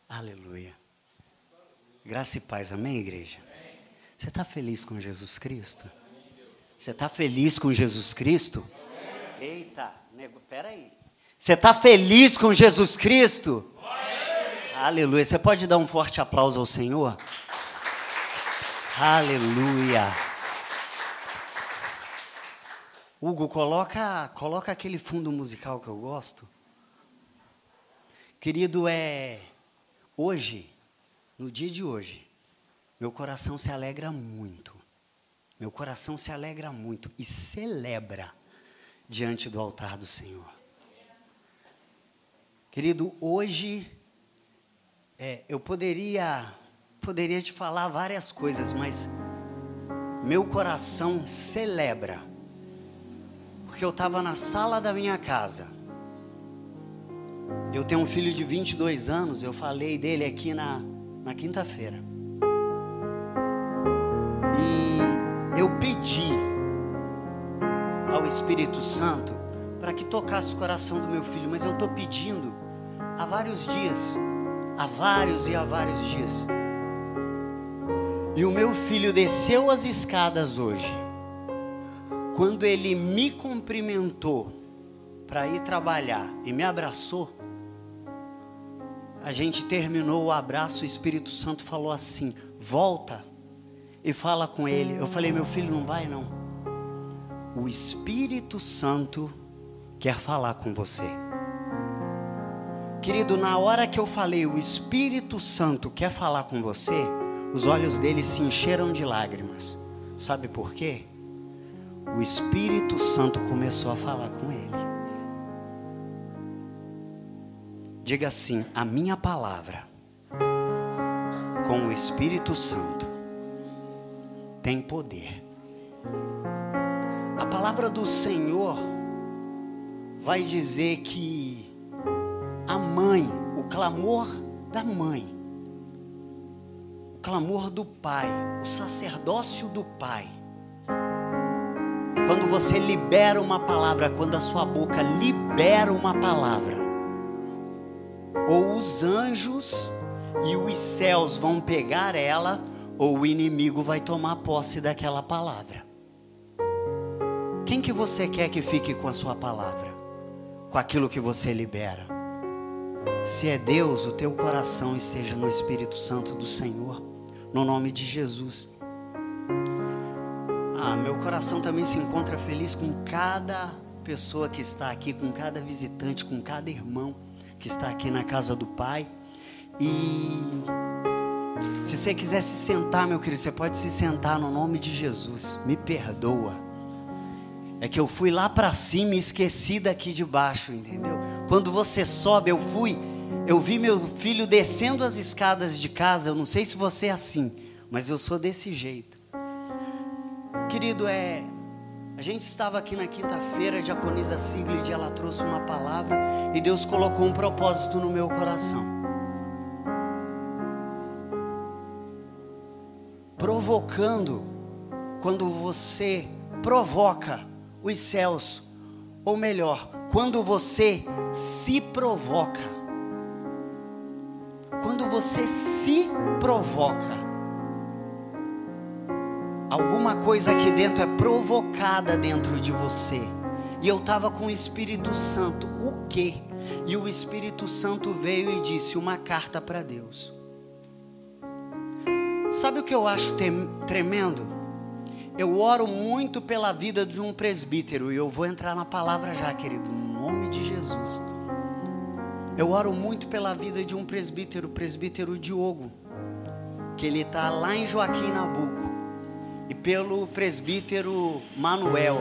Aleluia. Graça e paz, amém, igreja? Você está feliz com Jesus Cristo? Você está feliz com Jesus Cristo? Eita, nego, peraí. Você está feliz com Jesus Cristo? Aleluia. Você pode dar um forte aplauso ao Senhor? Aleluia. Hugo, coloca aquele fundo musical que eu gosto. Querido, hoje, no dia de hoje, meu coração se alegra muito. Meu coração se alegra muito e celebra diante do altar do Senhor. Querido, hoje, eu poderia te falar várias coisas, mas meu coração celebra. Porque eu estava na sala da minha casa. Eu tenho um filho de 22 anos, eu falei dele aqui na quinta-feira. E eu pedi ao Espírito Santo para que tocasse o coração do meu filho, mas eu estou pedindo há vários dias, há vários dias. E o meu filho desceu as escadas hoje. Quando ele me cumprimentou para ir trabalhar e me abraçou, a gente terminou o abraço, o Espírito Santo falou assim: volta e fala com ele. Eu falei: meu filho, não vai não. O Espírito Santo quer falar com você. Querido, na hora que eu falei, o Espírito Santo quer falar com você, os olhos dele se encheram de lágrimas. Sabe por quê? O Espírito Santo começou a falar com ele. Diga assim: a minha palavra com o Espírito Santo tem poder. A palavra do Senhor vai dizer que a mãe, o clamor da mãe, o clamor do pai, o sacerdócio do pai, quando você libera uma palavra, quando a sua boca libera uma palavra, ou os anjos e os céus vão pegar ela, ou o inimigo vai tomar posse daquela palavra. Quem que você quer que fique com a sua palavra? Com aquilo que você libera? Se é Deus, o teu coração esteja no Espírito Santo do Senhor, no nome de Jesus. Meu coração também se encontra feliz com cada pessoa que está aqui, com cada visitante, com cada irmão que está aqui na casa do Pai. E se você quiser se sentar, meu querido, você pode se sentar no nome de Jesus. Me perdoa. É que eu fui lá para cima e esqueci daqui de baixo, entendeu? Quando você sobe, eu vi meu filho descendo as escadas de casa. Eu não sei se você é assim, mas eu sou desse jeito. Querido, a gente estava aqui na quinta-feira, a diaconisa Sigrid, ela trouxe uma palavra e Deus colocou um propósito no meu coração. Provocando, quando você provoca os céus, ou melhor, quando você se provoca. Quando você se provoca, alguma coisa aqui dentro é provocada dentro de você. E eu estava com o Espírito Santo. O quê? E o Espírito Santo veio e disse: uma carta para Deus. Sabe o que eu acho tremendo? Eu oro muito pela vida de um presbítero. E eu vou entrar na palavra já, querido, no nome de Jesus. Eu oro muito pela vida de um presbítero, o presbítero Diogo, que ele está lá em Joaquim Nabuco. E pelo presbítero Manuel,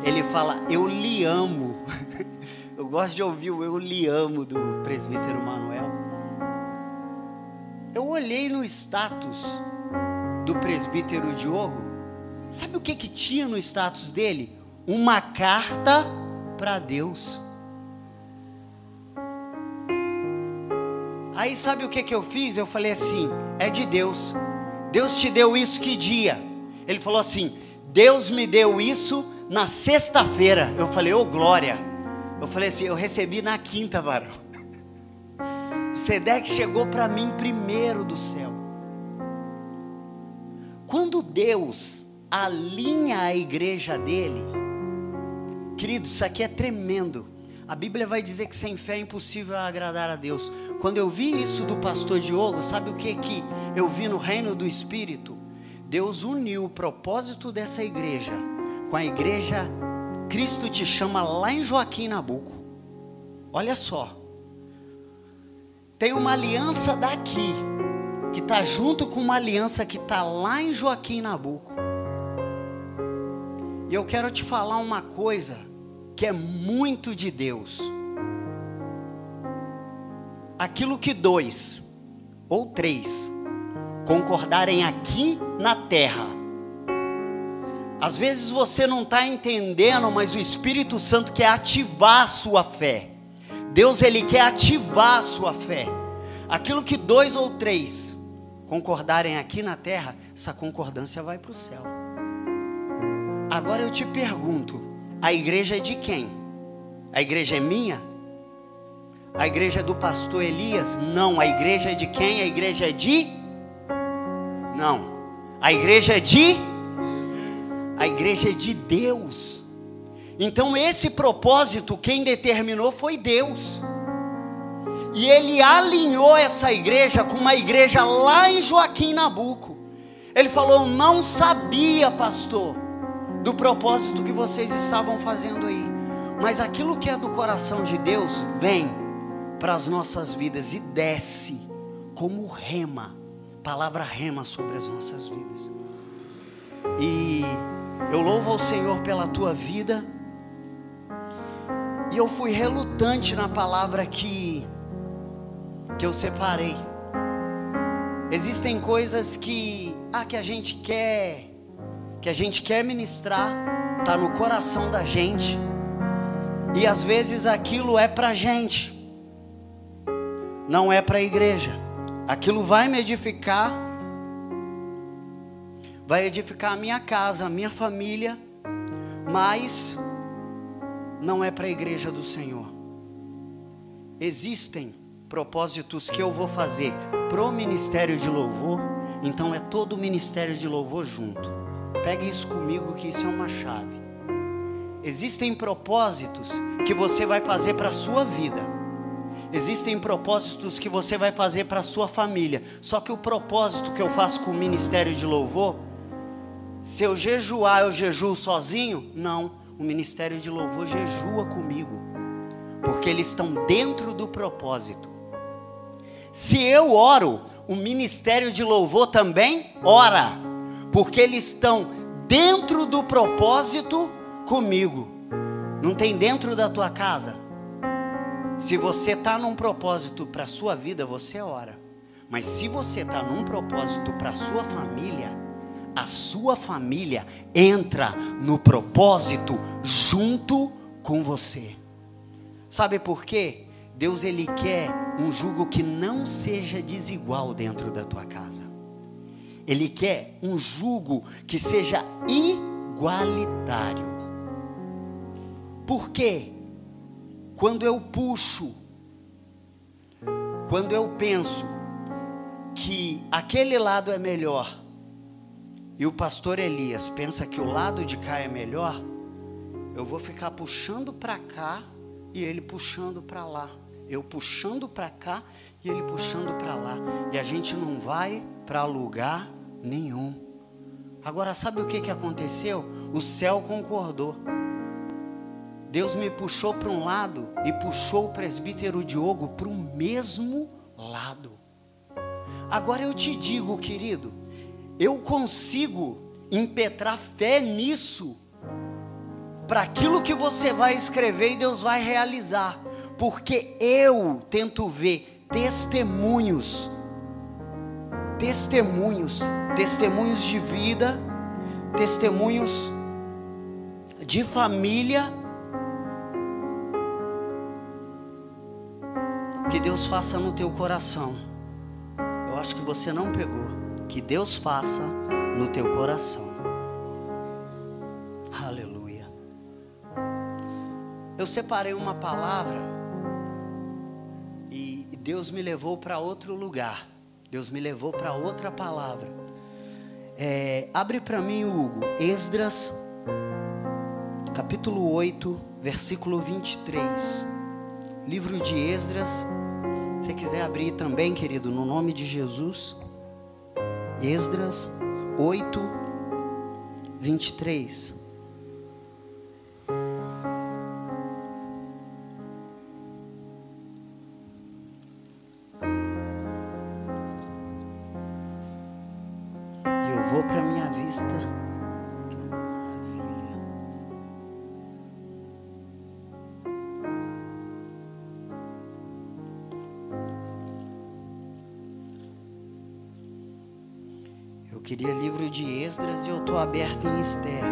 ele fala: eu lhe amo. Eu gosto de ouvir o eu lhe amo do presbítero Manuel. Eu olhei no status do presbítero Diogo. Sabe o que tinha no status dele? Uma carta para Deus. Aí sabe o que eu fiz? Eu falei assim: é de Deus. Deus te deu isso que dia? Ele falou assim: Deus me deu isso na sexta-feira. Eu falei: ô glória. Eu falei assim: eu recebi na quinta, varão. Sedeque chegou para mim primeiro do céu. Quando Deus alinha a igreja dele, querido, isso aqui é tremendo. A Bíblia vai dizer que sem fé é impossível agradar a Deus. Quando eu vi isso do pastor Diogo, sabe o que eu vi no reino do Espírito? Deus uniu o propósito dessa igreja com a igreja Cristo Te Chama lá em Joaquim Nabuco. Olha só. Tem uma aliança daqui, que está junto com uma aliança que está lá em Joaquim Nabuco. E eu quero te falar uma coisa que é muito de Deus. Aquilo que 2 ou 3 concordarem aqui na terra. Às vezes você não está entendendo, mas o Espírito Santo quer ativar a sua fé. Deus, Ele quer ativar a sua fé. Aquilo que 2 ou 3 concordarem aqui na terra, essa concordância vai para o céu. Agora eu te pergunto, a igreja é de quem? A igreja é minha? A igreja é do pastor Elias? Não, a igreja é de quem? A igreja é de... Não, a igreja é de... A igreja é de Deus. Então esse propósito quem determinou foi Deus. E Ele alinhou essa igreja com uma igreja lá em Joaquim Nabuco. Ele falou: não sabia, pastor, do propósito que vocês estavam fazendo aí, mas aquilo que é do coração de Deus vem para as nossas vidas e desce como rema, palavra rema sobre as nossas vidas. E eu louvo ao Senhor pela tua vida. E eu fui relutante na palavra que eu separei. Existem coisas que a gente quer ministrar, tá no coração da gente. E às vezes aquilo é pra gente, não é pra igreja. Aquilo vai me edificar, vai edificar a minha casa, a minha família, mas não é para a igreja do Senhor. Existem propósitos que eu vou fazer pro ministério de louvor, então é todo o ministério de louvor junto. Pegue isso comigo, que isso é uma chave. Existem propósitos que você vai fazer para a sua vida. Existem propósitos que você vai fazer para a sua família. Só que o propósito que eu faço com o ministério de louvor, se eu jejuar, eu jejuo sozinho? Não. O ministério de louvor jejua comigo, porque eles estão dentro do propósito. Se eu oro, o ministério de louvor também ora, porque eles estão dentro do propósito comigo. Não tem dentro da tua casa? Se você está num propósito para a sua vida, você ora. Mas se você está num propósito para a sua família, a sua família entra no propósito junto com você. Sabe por quê? Deus, Ele quer um jugo que não seja desigual dentro da tua casa. Ele quer um jugo que seja igualitário. Por quê? Quando eu puxo, quando eu penso que aquele lado é melhor, e o pastor Elias pensa que o lado de cá é melhor, eu vou ficar puxando para cá e ele puxando para lá. Eu puxando para cá e ele puxando para lá. E a gente não vai para lugar nenhum. Agora, sabe o que aconteceu? O céu concordou. Deus me puxou para um lado e puxou o presbítero Diogo para o mesmo lado. Agora eu te digo, querido, eu consigo impetrar fé nisso, para aquilo que você vai escrever e Deus vai realizar, porque eu tento ver testemunhos de vida, testemunhos de família, que Deus faça no teu coração. Eu acho que você não pegou. Que Deus faça no teu coração. Aleluia. Eu separei uma palavra e Deus me levou para outro lugar. Deus me levou para outra palavra. Abre para mim, Hugo, Esdras, capítulo 8, versículo 23. Livro de Esdras. Se você quiser abrir também, querido, no nome de Jesus. Esdras 8, 23. E eu vou para minha vista. Que maravilha. Eu queria livro de Esdras e eu estou aberto em Esther,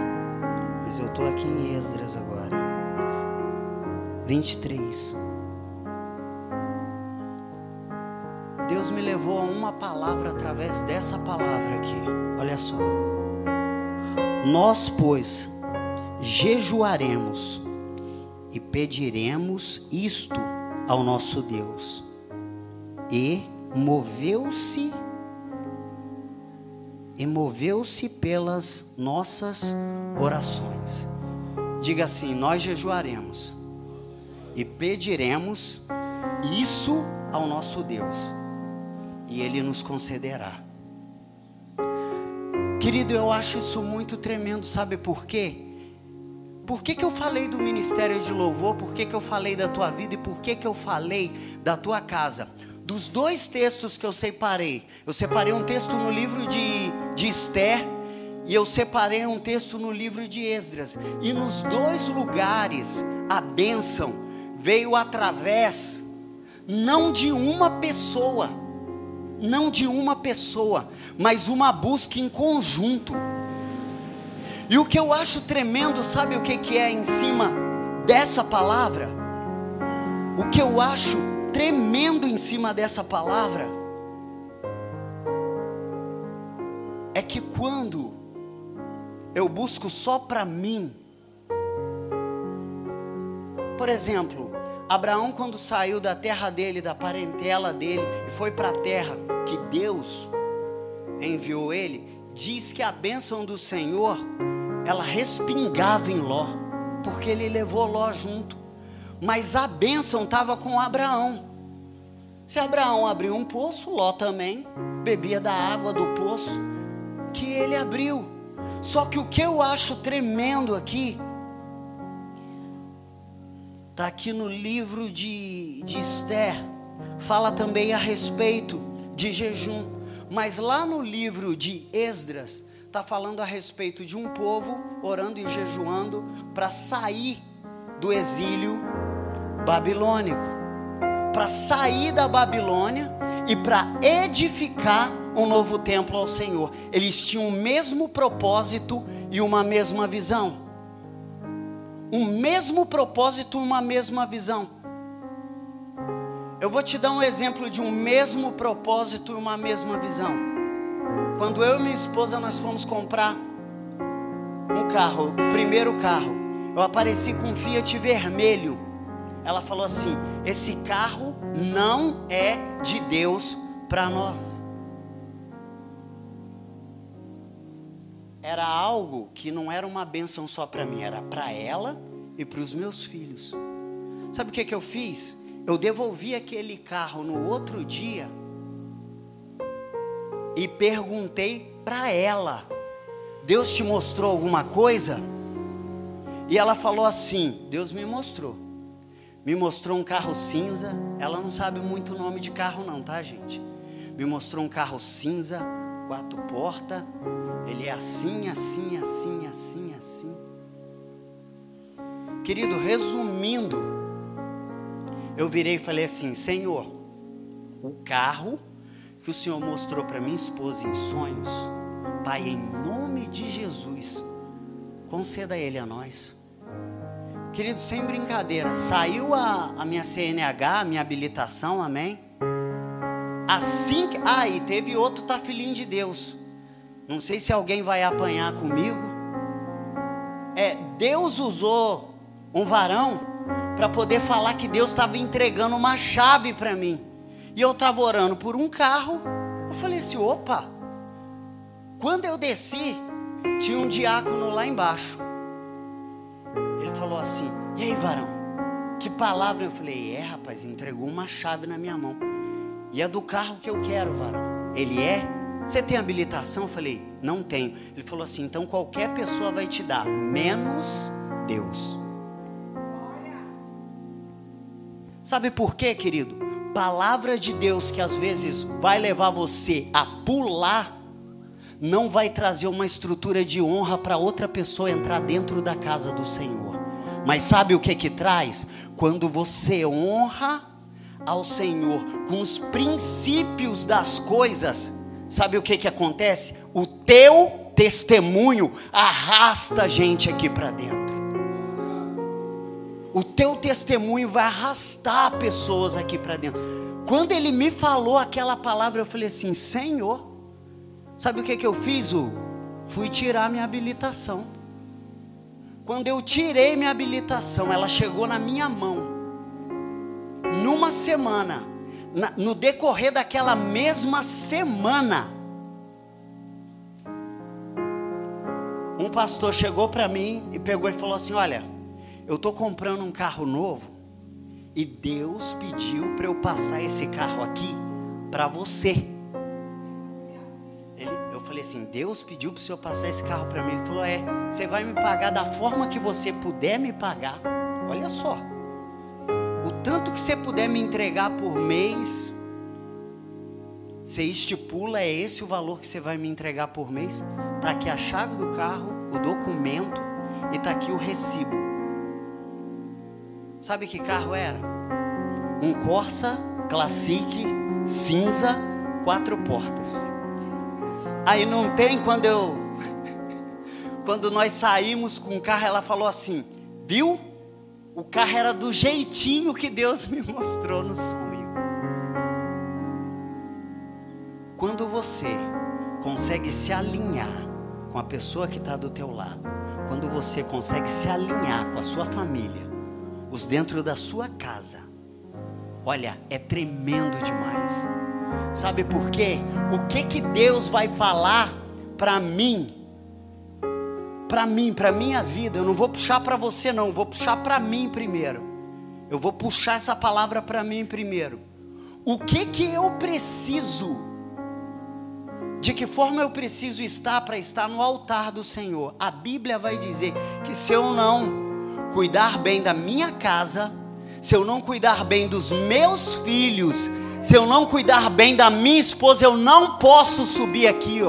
mas eu estou aqui em Esdras agora. 23. Deus me levou a uma palavra através dessa palavra aqui. Olha só. Nós, pois, jejuaremos e pediremos isto ao nosso Deus. E moveu-se pelas nossas orações. Diga assim: nós jejuaremos e pediremos isso ao nosso Deus, e Ele nos concederá. Querido, eu acho isso muito tremendo. Sabe por quê? Por que eu falei do ministério de louvor? Por que eu falei da tua vida? E por que eu falei da tua casa? Dos dois textos que eu separei um texto no livro de Esther, e eu separei um texto no livro de Esdras. E nos dois lugares a bênção veio através não de uma pessoa, mas uma busca em conjunto. E o que eu acho tremendo, sabe o que é em cima dessa palavra? O que eu acho tremendo em cima dessa palavra é que quando eu busco só para mim, por exemplo, Abraão, quando saiu da terra dele, da parentela dele, e foi para a terra que Deus enviou ele, diz que a bênção do Senhor, ela respingava em Ló, porque ele levou Ló junto. Mas a bênção estava com Abraão. Se Abraão abriu um poço, Ló também bebia da água do poço que ele abriu. Só que o que eu acho tremendo aqui, está aqui no livro de Esther, fala também a respeito de jejum. Mas lá no livro de Esdras, está falando a respeito de um povo orando e jejuando para sair do exílio babilônico, para sair da Babilônia e para edificar um novo templo ao Senhor. Eles tinham o mesmo propósito e uma mesma visão. Um mesmo propósito e uma mesma visão. Eu vou te dar um exemplo de um mesmo propósito e uma mesma visão. Quando eu e minha esposa nós fomos comprar um carro, o primeiro carro, eu apareci com um Fiat vermelho. Ela falou assim: esse carro não é de Deus para nós. Era algo que não era uma bênção só para mim, era para ela e para os meus filhos. Sabe o que eu fiz? Eu devolvi aquele carro no outro dia e perguntei para ela: Deus te mostrou alguma coisa? E ela falou assim: Deus me mostrou um carro cinza. Ela não sabe muito o nome de carro não, tá, gente? Me mostrou um carro cinza, 4 portas. Ele é assim, assim, assim, assim, assim. Querido, resumindo, eu virei e falei assim: Senhor, o carro que o Senhor mostrou para minha esposa em sonhos, Pai, em nome de Jesus, conceda ele a nós. Querido, sem brincadeira, saiu a minha CNH, a minha habilitação, amém? Assim que... e teve outro tafilim de Deus. Não sei se alguém vai apanhar comigo. Deus usou um varão para poder falar que Deus estava entregando uma chave para mim. E eu estava orando por um carro. Eu falei assim, opa. Quando eu desci, tinha um diácono lá embaixo. Ele falou assim, e aí, varão? Que palavra? Eu falei, rapaz, entregou uma chave na minha mão. E é do carro que eu quero, varão. Ele é? Você tem habilitação? Eu falei, não tenho. Ele falou assim, então qualquer pessoa vai te dar, menos Deus. Sabe por quê, querido? Palavra de Deus que às vezes vai levar você a pular, não vai trazer uma estrutura de honra para outra pessoa entrar dentro da casa do Senhor. Mas sabe o que traz? Quando você honra ao Senhor com os princípios das coisas, sabe o que acontece? O teu testemunho arrasta a gente aqui para dentro. O teu testemunho vai arrastar pessoas aqui para dentro. Quando ele me falou aquela palavra, eu falei assim, Senhor, sabe o que eu fiz, Hugo? Fui tirar minha habilitação. Quando eu tirei minha habilitação, ela chegou na minha mão. Numa semana, no decorrer daquela mesma semana, um pastor chegou para mim e pegou e falou assim, olha, eu estou comprando um carro novo e Deus pediu para eu passar esse carro aqui para você. Eu falei assim, Deus pediu para o senhor passar esse carro para mim? Ele falou, você vai me pagar da forma que você puder me pagar. Olha só, o tanto que você puder me entregar por mês, você estipula, é esse o valor que você vai me entregar por mês. Está aqui a chave do carro, o documento e está aqui o recibo. Sabe que carro era? Um Corsa Classic cinza, 4 portas. Aí não tem, quando nós saímos com o carro, ela falou assim, viu? O carro era do jeitinho que Deus me mostrou no sonho. Quando você consegue se alinhar com a pessoa que está do teu lado, quando você consegue se alinhar com a sua família, os dentro da sua casa, olha, é tremendo demais. Sabe por quê? O que Deus vai falar para mim? Para minha vida. Eu não vou puxar para você não, eu vou puxar para mim primeiro. Eu vou puxar essa palavra para mim primeiro. O que eu preciso? De que forma eu preciso estar para estar no altar do Senhor? A Bíblia vai dizer que se eu não cuidar bem da minha casa, se eu não cuidar bem dos meus filhos, se eu não cuidar bem da minha esposa, eu não posso subir aqui,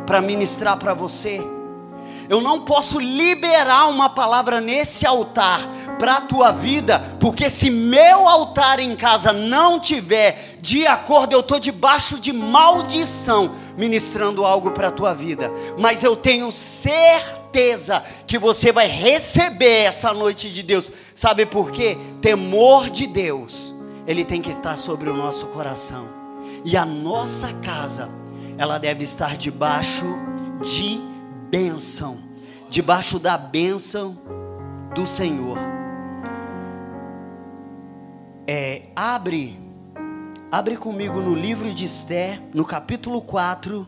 para ministrar para você. Eu não posso liberar uma palavra nesse altar para a tua vida, porque se meu altar em casa não tiver de acordo, eu estou debaixo de maldição, ministrando algo para a tua vida. Mas eu tenho certeza que você vai receber essa noite de Deus. Sabe por quê? Temor de Deus, ele tem que estar sobre o nosso coração. E a nossa casa, ela deve estar debaixo de bênção, debaixo da bênção do Senhor. Abre comigo no livro de Esther, no capítulo 4,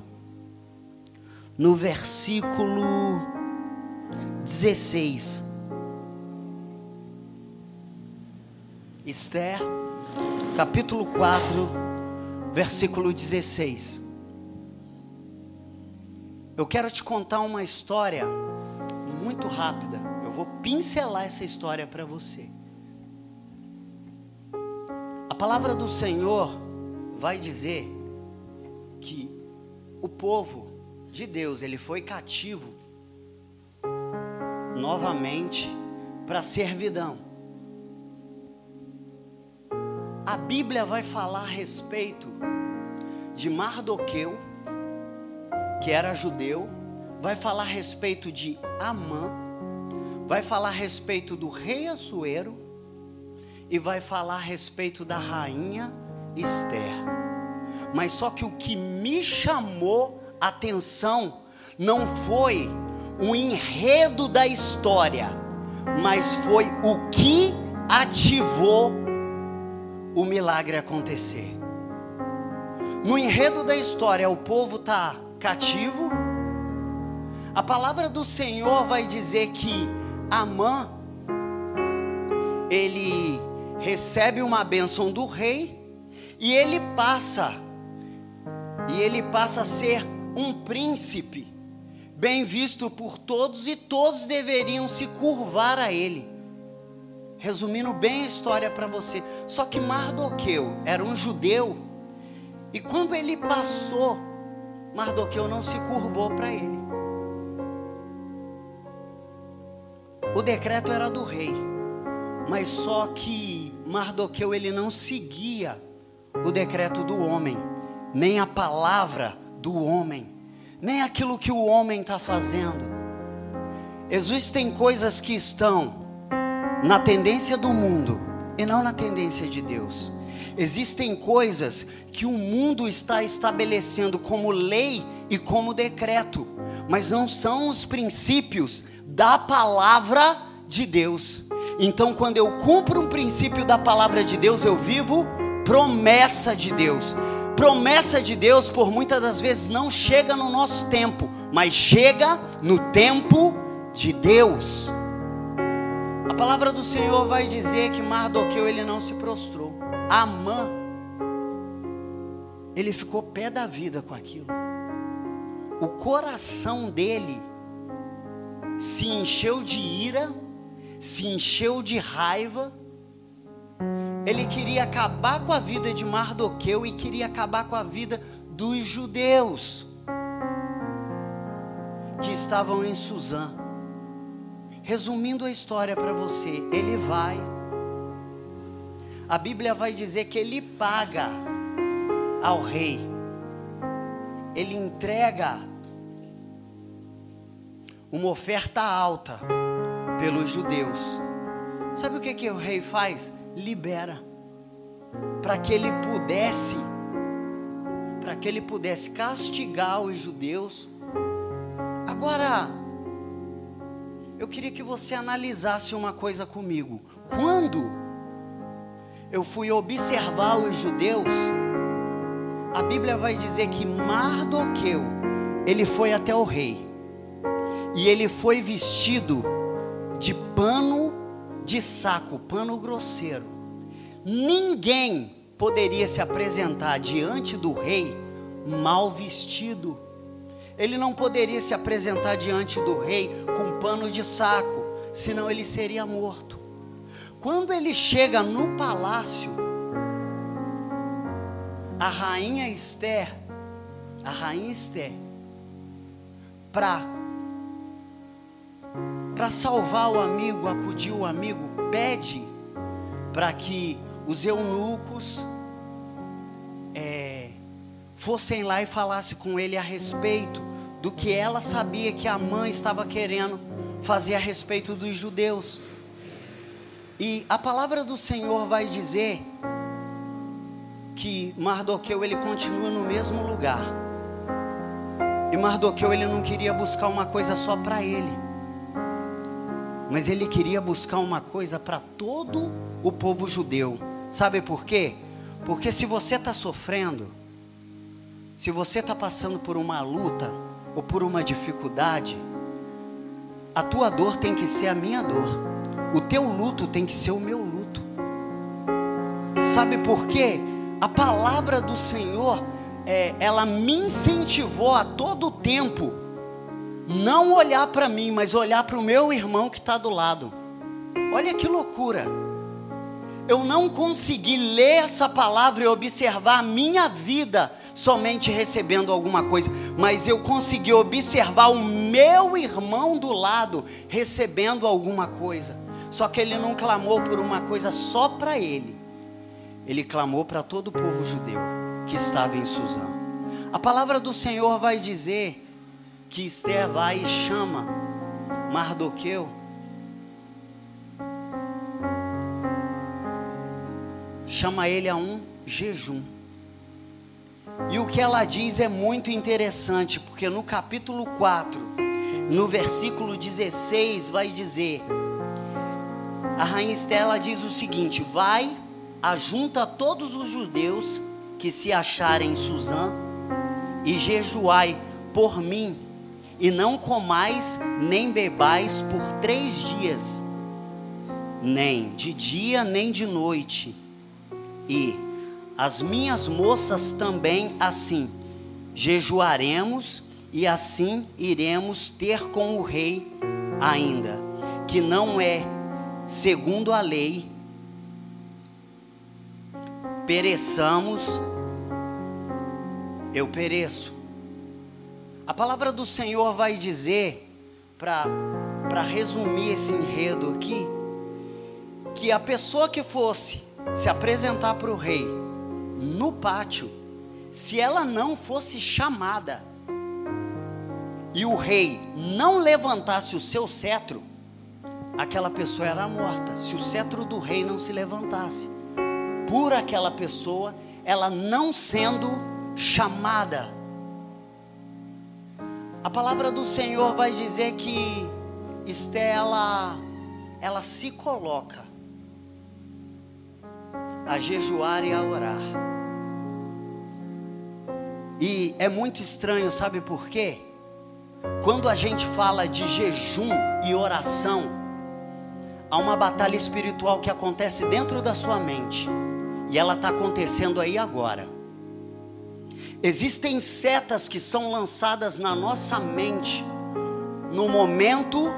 no versículo 16. Esther, capítulo 4, versículo 16. Eu quero te contar uma história muito rápida. Eu vou pincelar essa história para você. A palavra do Senhor vai dizer que o povo de Deus, ele foi cativo novamente para a servidão. A Bíblia vai falar a respeito de Mardoqueu, que era judeu, vai falar a respeito de Amã, vai falar a respeito do rei Assuero e vai falar a respeito da rainha Esther. Mas só que o que me chamou a atenção não foi o enredo da história, mas foi o que ativou o milagre acontecer. No enredo da história, o povo está cativo. A palavra do Senhor vai dizer que Amã, ele recebe uma bênção do rei e ele passa a ser um príncipe bem visto por todos, e todos deveriam se curvar a ele. Resumindo bem a história para você, só que Mardoqueu era um judeu, e quando ele passou, Mardoqueu não se curvou para ele. O decreto era do rei, mas só que Mardoqueu ele não seguia o decreto do homem, nem a palavra do homem, nem aquilo que o homem está fazendo. Existem coisas que estão na tendência do mundo e não na tendência de Deus. Existem coisas que o mundo está estabelecendo como lei e como decreto, mas não são os princípios da palavra de Deus. Então, quando eu cumpro um princípio da palavra de Deus, eu vivo promessa de Deus. Promessa de Deus, por muitas das vezes, não chega no nosso tempo, mas chega no tempo de Deus. A palavra do Senhor vai dizer que Mardoqueu ele não se prostrou. Amã, ele ficou pé da vida com aquilo. O coração dele se encheu de ira, se encheu de raiva. Ele queria acabar com a vida de Mardoqueu e queria acabar com a vida dos judeus que estavam em Suzã. Resumindo a história para você, ele vai. A Bíblia vai dizer que ele paga ao rei. Ele entrega uma oferta alta pelos judeus. Sabe o que o rei faz? Libera, para que ele pudesse castigar os judeus. Agora, eu queria que você analisasse uma coisa comigo. Quando eu fui observar os judeus, a Bíblia vai dizer que Mardoqueu, ele foi até o rei, e ele foi vestido de pano de saco, pano grosseiro. Ninguém poderia se apresentar diante do rei mal vestido. Ele não poderia se apresentar diante do rei com pano de saco, senão ele seria morto. Quando ele chega no palácio, a rainha Esther, para salvar o amigo, acudir o amigo, pede para que os eunucos fossem lá e falassem com ele a respeito do que ela sabia que a mãe estava querendo fazer a respeito dos judeus. E a palavra do Senhor vai dizer que Mardoqueu ele continua no mesmo lugar. E Mardoqueu ele não queria buscar uma coisa só para ele, mas ele queria buscar uma coisa para todo o povo judeu. Sabe por quê? Porque se você está sofrendo, se você está passando por uma luta ou por uma dificuldade, a tua dor tem que ser a minha dor, o teu luto tem que ser o meu luto. Sabe por quê? A palavra do Senhor, ela me incentivou a todo tempo não olhar para mim, mas olhar para o meu irmão que está do lado. Olha que loucura. Eu não consegui ler essa palavra e observar a minha vida somente recebendo alguma coisa, mas eu consegui observar o meu irmão do lado recebendo alguma coisa. Só que ele não clamou por uma coisa só para ele, ele clamou para todo o povo judeu que estava em Suzã. A palavra do Senhor vai dizer que Esther vai e chama Mardoqueu, chama ele a um jejum. E o que ela diz é muito interessante, porque no capítulo 4, no versículo 16, vai dizer, a rainha Esther ela diz o seguinte: vai, ajunta todos os judeus que se acharem em Suzã, e jejuai por mim, e não comais nem bebais por 3 dias, nem de dia nem de noite. E as minhas moças também assim jejuaremos, e assim iremos ter com o rei, ainda que não é segundo a lei, pereçamos, eu pereço. A palavra do Senhor vai dizer, para resumir esse enredo aqui, que a pessoa que fosse se apresentar para o rei no pátio, se ela não fosse chamada e o rei não levantasse o seu cetro, aquela pessoa era morta. Se o cetro do rei não se levantasse por aquela pessoa, ela não sendo chamada. A palavra do Senhor vai dizer que Esté, ela se coloca a jejuar e a orar. E é muito estranho, sabe por quê? Quando a gente fala de jejum e oração, há uma batalha espiritual que acontece dentro da sua mente, e ela está acontecendo aí agora. Existem setas que são lançadas na nossa mente no momento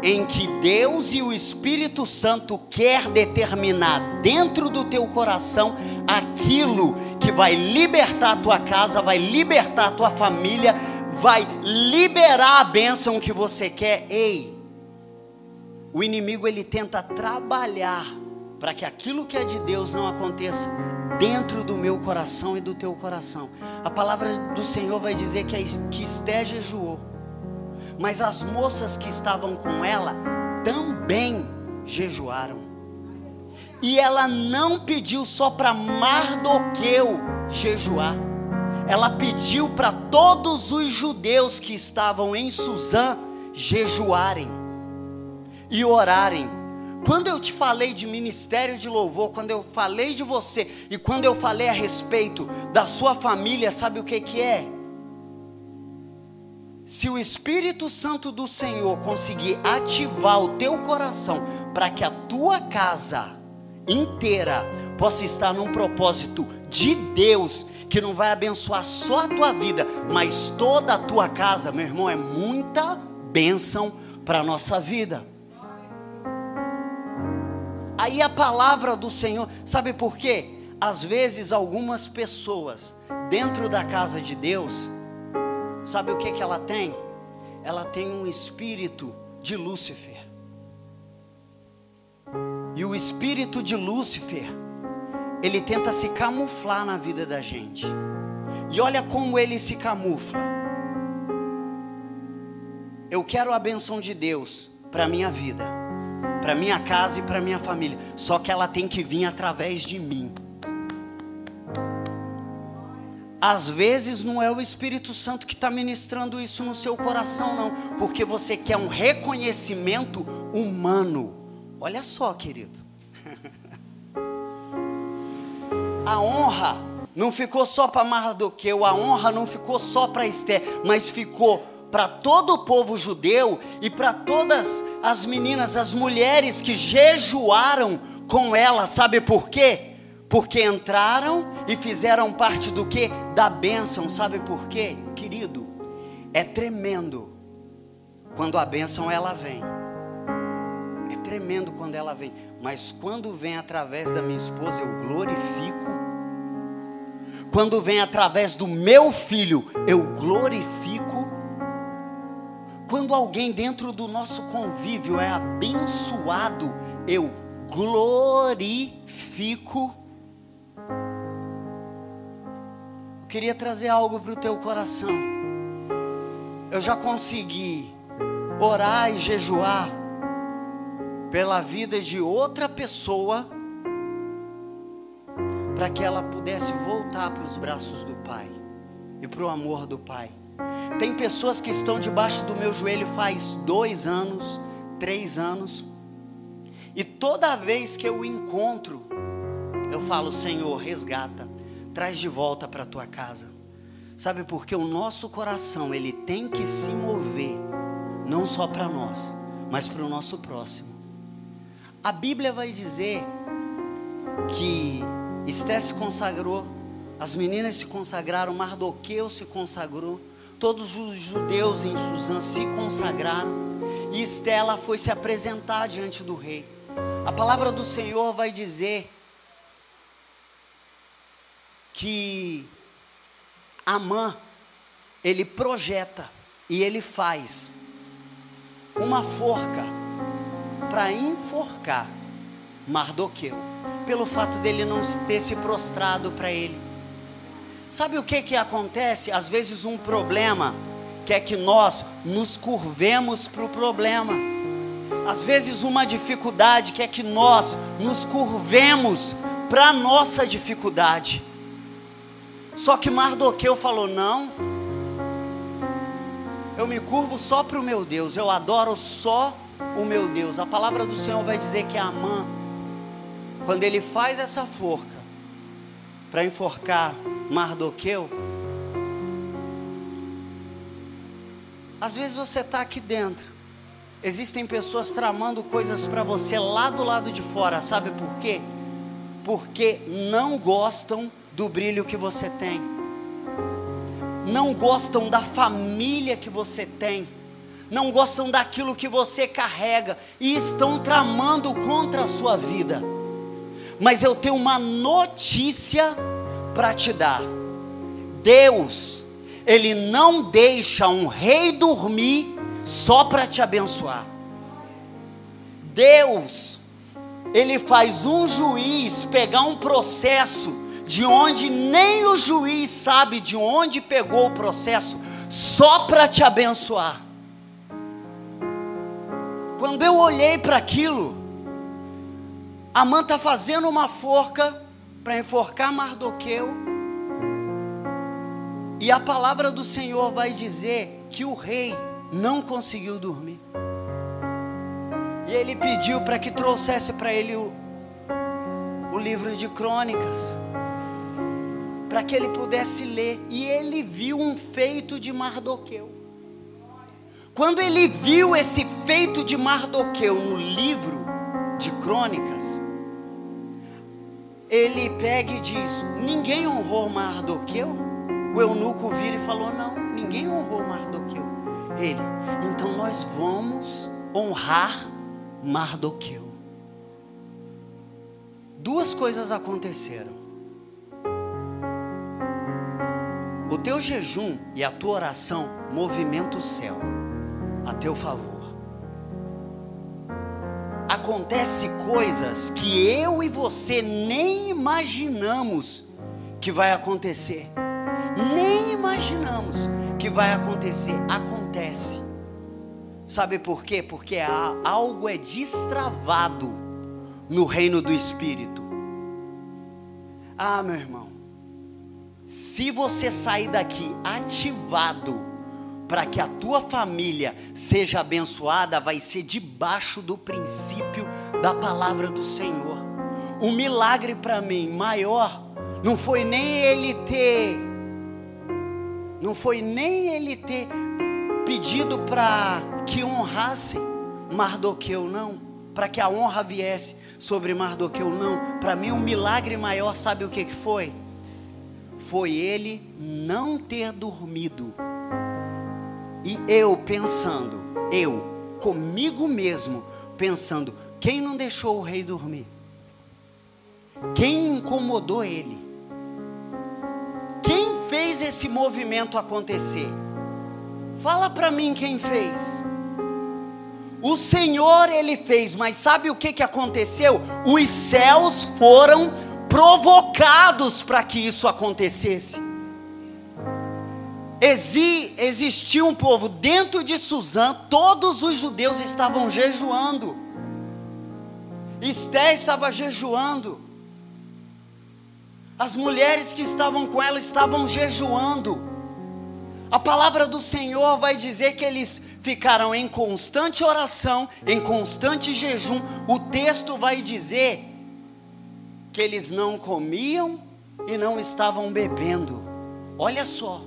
em que Deus e o Espírito Santo quer determinar dentro do teu coração aquilo que vai libertar a tua casa, vai libertar a tua família, vai liberar a bênção que você quer. Ei, o inimigo ele tenta trabalhar para que aquilo que é de Deus não aconteça dentro do meu coração e do teu coração. A palavra do Senhor vai dizer que Esté jejuou, mas as moças que estavam com ela também jejuaram. E ela não pediu só para Mardoqueu jejuar, ela pediu para todos os judeus que estavam em Suzã jejuarem e orarem. Quando eu te falei de ministério de louvor, quando eu falei de você, e quando eu falei a respeito da sua família, sabe o que é? Se o Espírito Santo do Senhor conseguir ativar o teu coração, para que a tua casa inteira possa estar num propósito de Deus, que não vai abençoar só a tua vida, mas toda a tua casa, meu irmão, é muita bênção para a nossa vida. Aí a palavra do Senhor, sabe por quê? Às vezes algumas pessoas dentro da casa de Deus, sabe o que ela tem? Ela tem um espírito de Lúcifer. E o espírito de Lúcifer, ele tenta se camuflar na vida da gente. E olha como ele se camufla. Eu quero a bênção de Deus para a minha vida, para minha casa e para minha família, só que ela tem que vir através de mim. Às vezes não é o Espírito Santo que está ministrando isso no seu coração, não, porque você quer um reconhecimento humano. Olha só, querido, a honra não ficou só para Mardoqueu, a honra não ficou só para Esté, mas ficou para todo o povo judeu e para todas as meninas, as mulheres que jejuaram com ela. Sabe por quê? Porque entraram e fizeram parte do quê? Da bênção. Sabe por quê, querido? É tremendo quando a bênção ela vem. É tremendo quando ela vem. Mas quando vem através da minha esposa, eu glorifico. Quando vem através do meu filho, eu glorifico. Quando alguém dentro do nosso convívio é abençoado, eu glorifico. Eu queria trazer algo para o teu coração. Eu já consegui orar e jejuar pela vida de outra pessoa, para que ela pudesse voltar para os braços do Pai e para o amor do Pai. Tem pessoas que estão debaixo do meu joelho faz 2 anos, 3 anos, e toda vez que eu o encontro, eu falo: Senhor, resgata. traz de volta para a tua casa. Sabe por quê? O nosso coração, ele tem que se mover, não só para nós, mas para o nosso próximo. A Bíblia vai dizer que Esté se consagrou, as meninas se consagraram, Mardoqueu se consagrou, todos os judeus em Suzã se consagraram, e Esté, ela foi se apresentar diante do rei. A palavra do Senhor vai dizer que Amã, ele projeta e ele faz uma forca para enforcar Mardoqueu, pelo fato dele não ter se prostrado para ele. Sabe o que acontece? Às vezes um problema quer que nós nos curvemos para o problema. Às vezes uma dificuldade quer que nós nos curvemos para a nossa dificuldade. Só que Mardoqueu falou: não, eu me curvo só para o meu Deus, eu adoro só o meu Deus. A palavra do Senhor vai dizer que Amã, quando ele faz essa forca para enforcar Mardoqueu, às vezes você está aqui dentro, existem pessoas tramando coisas para você lá do lado de fora. Sabe por quê? Porque não gostam do brilho que você tem, não gostam da família que você tem, não gostam daquilo que você carrega, e estão tramando contra a sua vida. Mas eu tenho uma notícia para te dar: Deus, Ele não deixa um rei dormir só para te abençoar. Deus, Ele faz um juiz pegar um processo de onde nem o juiz sabe de onde pegou o processo, só para te abençoar. Quando eu olhei para aquilo, Amã está fazendo uma forca para enforcar Mardoqueu, e a palavra do Senhor vai dizer que o rei não conseguiu dormir, e ele pediu para que trouxesse para ele o livro de Crônicas, para que ele pudesse ler, e ele viu um feito de Mardoqueu. Quando ele viu esse feito de Mardoqueu no livro de Crônicas, ele pega e diz: ninguém honrou Mardoqueu? O eunuco vira e falou: não, ninguém honrou Mardoqueu. Ele: então nós vamos honrar Mardoqueu. Duas coisas aconteceram: o teu jejum e a tua oração movimentam o céu a teu favor. Acontece coisas que eu e você nem imaginamos que vai acontecer. Nem imaginamos que vai acontecer. Acontece. Sabe por quê? Porque algo é destravado no reino do Espírito. Ah, meu irmão, se você sair daqui ativado para que a tua família seja abençoada, vai ser debaixo do princípio da palavra do Senhor. Um milagre para mim maior não foi nem ele ter pedido para que honrassem Mardoqueu, não, para que a honra viesse sobre Mardoqueu, não. Para mim um milagre maior, sabe o que foi? Foi ele não ter dormido. E eu pensando, comigo mesmo, pensando: quem não deixou o rei dormir? Quem incomodou ele? Quem fez esse movimento acontecer? Fala para mim quem fez. O Senhor, Ele fez, mas sabe o que aconteceu? Os céus foram provocados para que isso acontecesse. Existia um povo dentro de Suzã, todos os judeus estavam jejuando. Esté estava jejuando. As mulheres que estavam com ela estavam jejuando. A palavra do Senhor vai dizer que eles ficaram em constante oração, em constante jejum. O texto vai dizer que eles não comiam e não estavam bebendo. Olha só,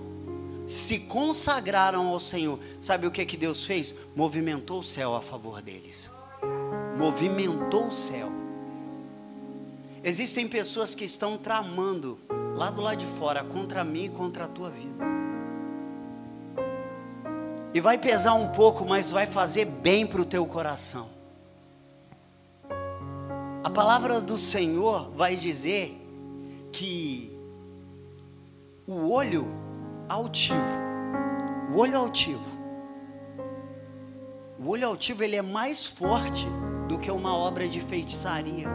se consagraram ao Senhor. Sabe o que Deus fez? Movimentou o céu a favor deles. Movimentou o céu. Existem pessoas que estão tramando lá do lado de fora contra mim e contra a tua vida. E vai pesar um pouco, mas vai fazer bem para o teu coração. A palavra do Senhor vai dizer que o olho altivo, ele é mais forte do que uma obra de feitiçaria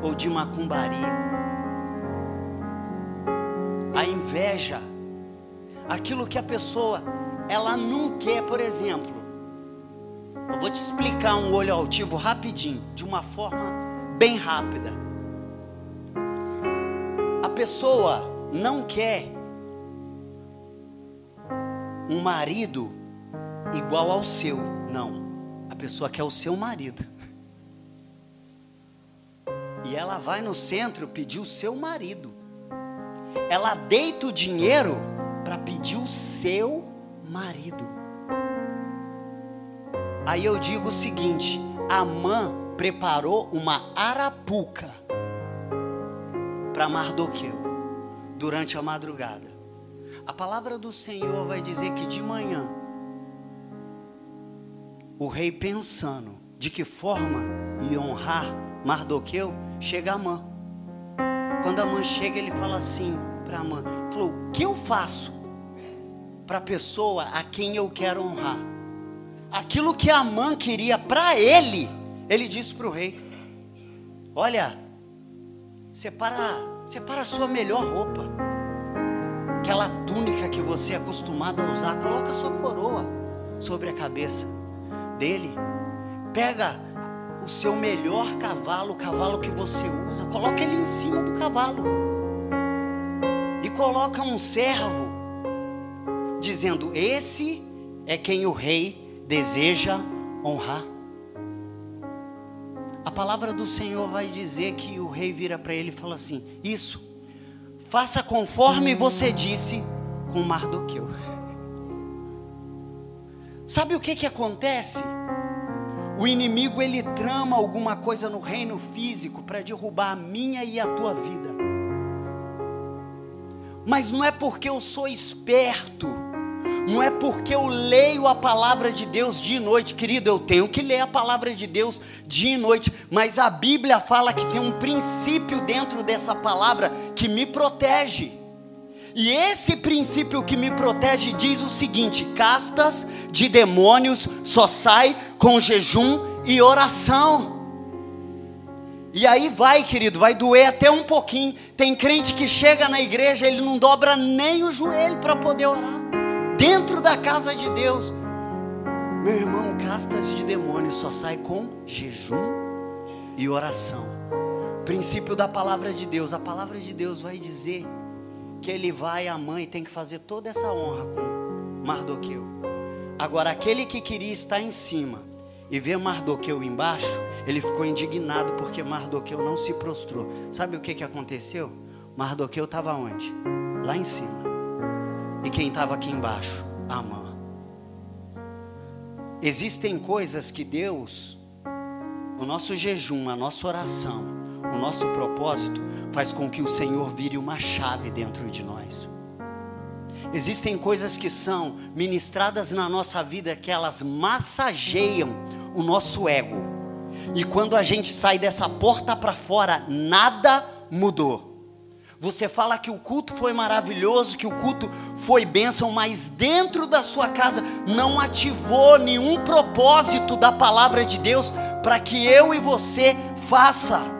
ou de macumbaria. A inveja, aquilo que a pessoa, ela não quer. Por exemplo, eu vou te explicar um olho altivo rapidinho, de uma forma bem rápida. A pessoa não quer um marido igual ao seu, não. A pessoa quer o seu marido. E ela vai no centro pedir o seu marido. Ela deita o dinheiro para pedir o seu marido. Aí eu digo o seguinte: Amã preparou uma arapuca para Mardoqueu durante a madrugada. A palavra do Senhor vai dizer que de manhã o rei, pensando de que forma ia honrar Mardoqueu, chega Amã. Quando Amã chega, ele fala assim para Amã, falou: o que eu faço para a pessoa a quem eu quero honrar? Aquilo que Amã queria para ele, ele disse para o rei: olha, separa a sua melhor roupa, aquela túnica que você é acostumado a usar, coloca a sua coroa sobre a cabeça dele, pega o seu melhor cavalo, o cavalo que você usa, coloca ele em cima do cavalo e coloca um servo, dizendo: esse é quem o rei deseja honrar. A palavra do Senhor vai dizer que o rei vira para ele e fala assim: isso, faça conforme você disse com Mardoqueu. Sabe o que acontece? O inimigo, ele trama alguma coisa no reino físico para derrubar a minha e a tua vida. Mas não é porque eu sou esperto, não é porque eu leio a palavra de Deus dia e noite. Querido, eu tenho que ler a palavra de Deus dia e noite, mas a Bíblia fala que tem um princípio dentro dessa palavra que me protege. E esse princípio que me protege diz o seguinte: castas de demônios só sai com jejum e oração. E aí vai, querido, vai doer até um pouquinho. Tem crente que chega na igreja, ele não dobra nem o joelho para poder orar dentro da casa de Deus. Meu irmão, castas de demônios só sai com jejum e oração. Princípio da palavra de Deus. A palavra de Deus vai dizer que ele vai, a mãe tem que fazer toda essa honra com Mardoqueu. Agora, aquele que queria estar em cima e ver Mardoqueu embaixo, ele ficou indignado porque Mardoqueu não se prostrou. Sabe o que aconteceu? Mardoqueu estava onde? Lá em cima. E quem estava aqui embaixo? Amã. Existem coisas que Deus, o nosso jejum, a nossa oração, o nosso propósito, faz com que o Senhor vire uma chave dentro de nós. Existem coisas que são ministradas na nossa vida que elas massageiam o nosso ego. E quando a gente sai dessa porta para fora, nada mudou. Você fala que o culto foi maravilhoso, que o culto foi bênção, mas dentro da sua casa não ativou nenhum propósito da palavra de Deus para que eu e você faça.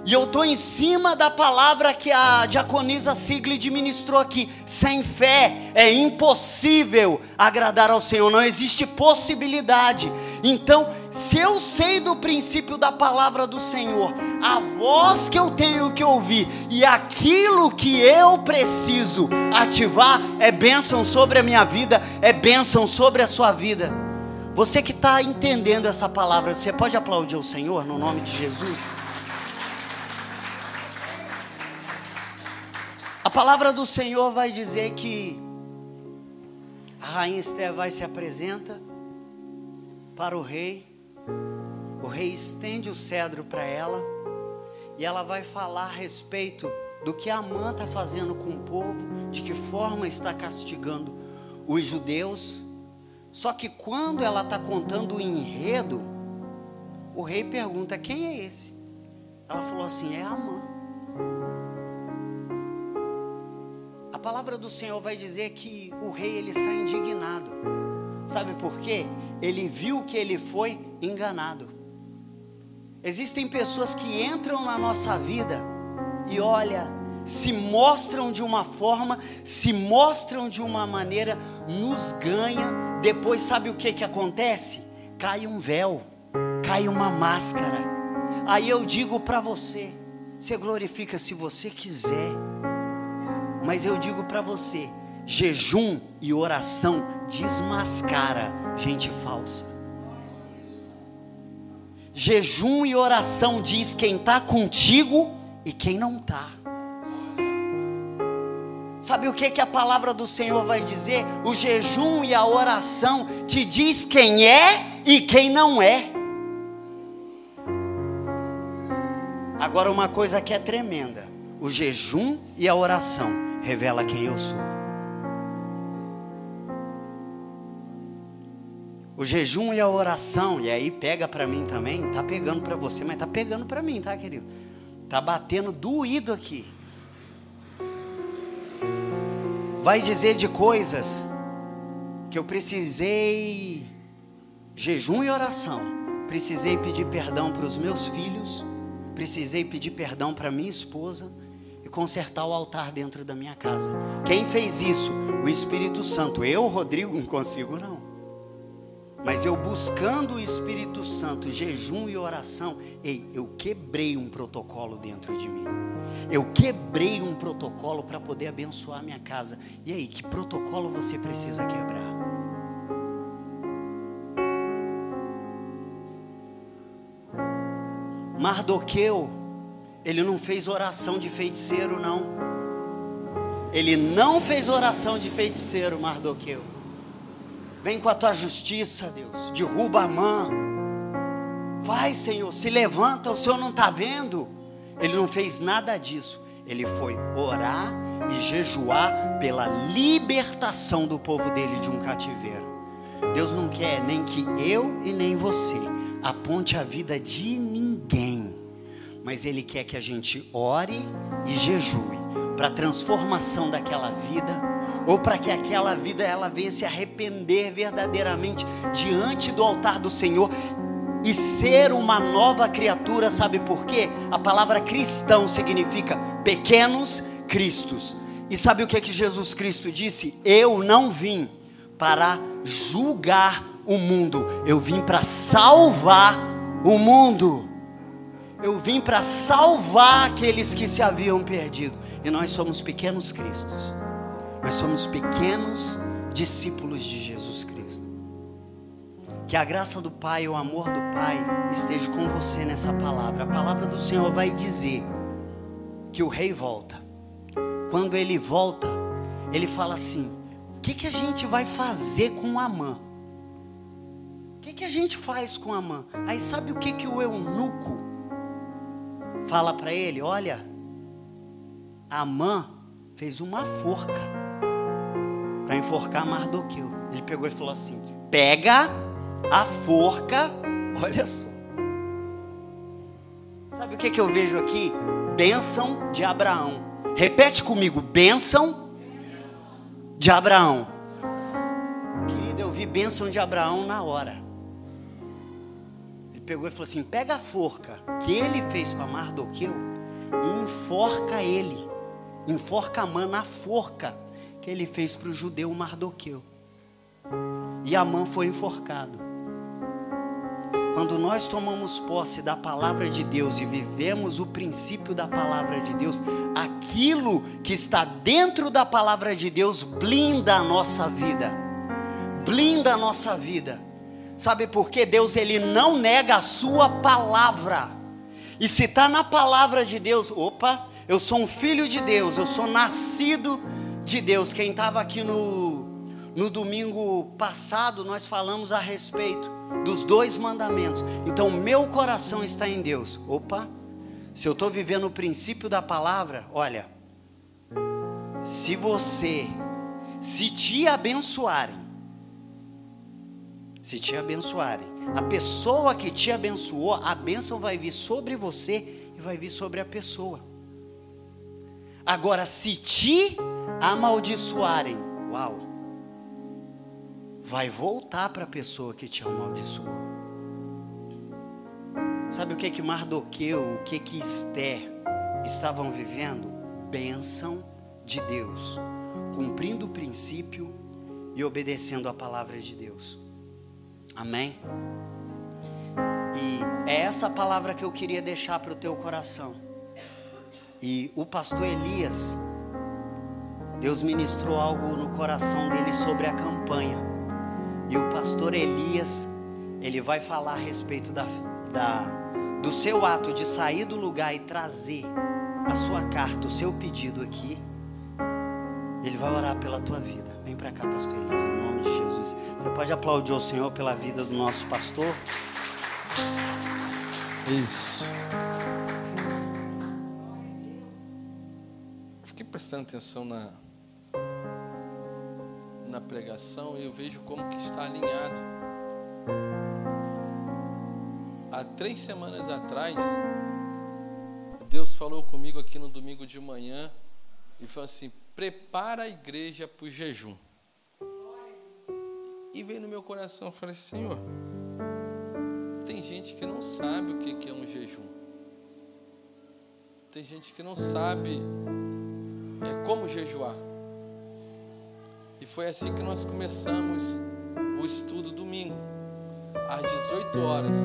E eu estou em cima da palavra que a diaconisa Sigrid ministrou aqui. Sem fé é impossível agradar ao Senhor, não existe possibilidade. Então, se eu sei do princípio da palavra do Senhor, a voz que eu tenho que ouvir e aquilo que eu preciso ativar é bênção sobre a minha vida, é bênção sobre a sua vida. Você que está entendendo essa palavra, você pode aplaudir o Senhor no nome de Jesus? A palavra do Senhor vai dizer que a rainha Esther vai se apresenta para o rei estende o cedro para ela, e ela vai falar a respeito do que Amã está fazendo com o povo, de que forma está castigando os judeus. Só que quando ela está contando o enredo, o rei pergunta: quem é esse? Ela falou assim: é Amã. A palavra do Senhor vai dizer que o rei, ele sai indignado. Sabe por quê? Ele viu que ele foi enganado. Existem pessoas que entram na nossa vida e olha, se mostram de uma forma, se mostram de uma maneira, nos ganha. Depois sabe o que acontece? Cai um véu, cai uma máscara. Aí eu digo para você, você glorifica se você quiser, mas eu digo para você, jejum e oração desmascara gente falsa. Jejum e oração diz quem está contigo e quem não está. Sabe o que a palavra do Senhor vai dizer? O jejum e a oração te diz quem é e quem não é. Agora uma coisa que é tremenda: o jejum e a oração revela quem eu sou. O jejum e a oração, e aí pega para mim também, tá pegando para você, mas tá pegando para mim, tá, querido? Tá batendo doído aqui. Vai dizer de coisas que eu precisei, jejum e oração, precisei pedir perdão para os meus filhos, precisei pedir perdão para minha esposa e consertar o altar dentro da minha casa. Quem fez isso? O Espírito Santo. Eu, Rodrigo, não consigo não. Mas eu buscando o Espírito Santo, jejum e oração, eu quebrei um protocolo dentro de mim. Eu quebrei um protocolo para poder abençoar a minha casa. E aí, que protocolo você precisa quebrar? Mardoqueu, ele não fez oração de feiticeiro, não. Ele não fez oração de feiticeiro, Mardoqueu. Vem com a tua justiça, Deus. Derruba Amã. Vai, Senhor, se levanta, o Senhor não está vendo? Ele não fez nada disso. Ele foi orar e jejuar pela libertação do povo dele de um cativeiro. Deus não quer nem que eu e nem você aponte a vida de ninguém, mas Ele quer que a gente ore e jejue para a transformação daquela vida, ou para que aquela vida ela venha se arrepender verdadeiramente diante do altar do Senhor e ser uma nova criatura. Sabe por quê? A palavra cristão significa pequenos cristos. E sabe o que Jesus Cristo disse? Eu não vim para julgar o mundo, eu vim para salvar o mundo. Eu vim para salvar aqueles que se haviam perdido. E nós somos pequenos cristos. Nós somos pequenos discípulos de Jesus Cristo. Que a graça do Pai, o amor do Pai esteja com você nessa palavra. A palavra do Senhor vai dizer que o rei volta. Quando ele volta, ele fala assim: o que a gente vai fazer com Amã? O que a gente faz com Amã? Aí sabe o que o eunuco fala para ele? Olha, Amã fez uma forca para enforcar Mardoqueu. Ele pegou e falou assim: pega a forca. Olha só. Sabe o que eu vejo aqui? Bênção de Abraão. Repete comigo: bênção de Abraão. Querido, eu vi bênção de Abraão na hora. Ele pegou e falou assim: pega a forca que ele fez para Mardoqueu e enforca ele. Enforca Amã na forca que ele fez para o judeu Mardoqueu. E Amã foi enforcado. Quando nós tomamos posse da palavra de Deus e vivemos o princípio da palavra de Deus, aquilo que está dentro da palavra de Deus blinda a nossa vida. Blinda a nossa vida. Sabe por quê? Deus, Ele não nega a sua palavra. E se está na palavra de Deus, opa, Eu sou um filho de Deus, eu sou nascido de Deus. Quem estava aqui no domingo passado, nós falamos a respeito dos 2 mandamentos. Então, meu coração está em Deus. Opa, se eu estou vivendo o princípio da palavra, olha, se te abençoarem, a pessoa que te abençoou, a bênção vai vir sobre você e vai vir sobre a pessoa. Agora, se te amaldiçoarem, uau, vai voltar para a pessoa que te amaldiçoou. Sabe o que Mardoqueu, o que Esther estavam vivendo? Bênção de Deus, cumprindo o princípio e obedecendo a palavra de Deus. Amém? E é essa palavra que eu queria deixar para o teu coração. E o pastor Elias, Deus ministrou algo no coração dele sobre a campanha. E o pastor Elias, ele vai falar a respeito do seu ato de sair do lugar e trazer a sua carta, o seu pedido aqui. Ele vai orar pela tua vida. Vem para cá, pastor Elias, em nome de Jesus. Você pode aplaudir o Senhor pela vida do nosso pastor? Isso. Fiquei prestando atenção na pregação e eu vejo como que está alinhado. Há 3 semanas atrás, Deus falou comigo aqui no domingo de manhã e falou assim: prepara a igreja para o jejum. E veio no meu coração, eu falei: Senhor, tem gente que não sabe o que é um jejum. Tem gente que não sabe como jejuar. E foi assim que nós começamos o estudo domingo. Às 18 horas,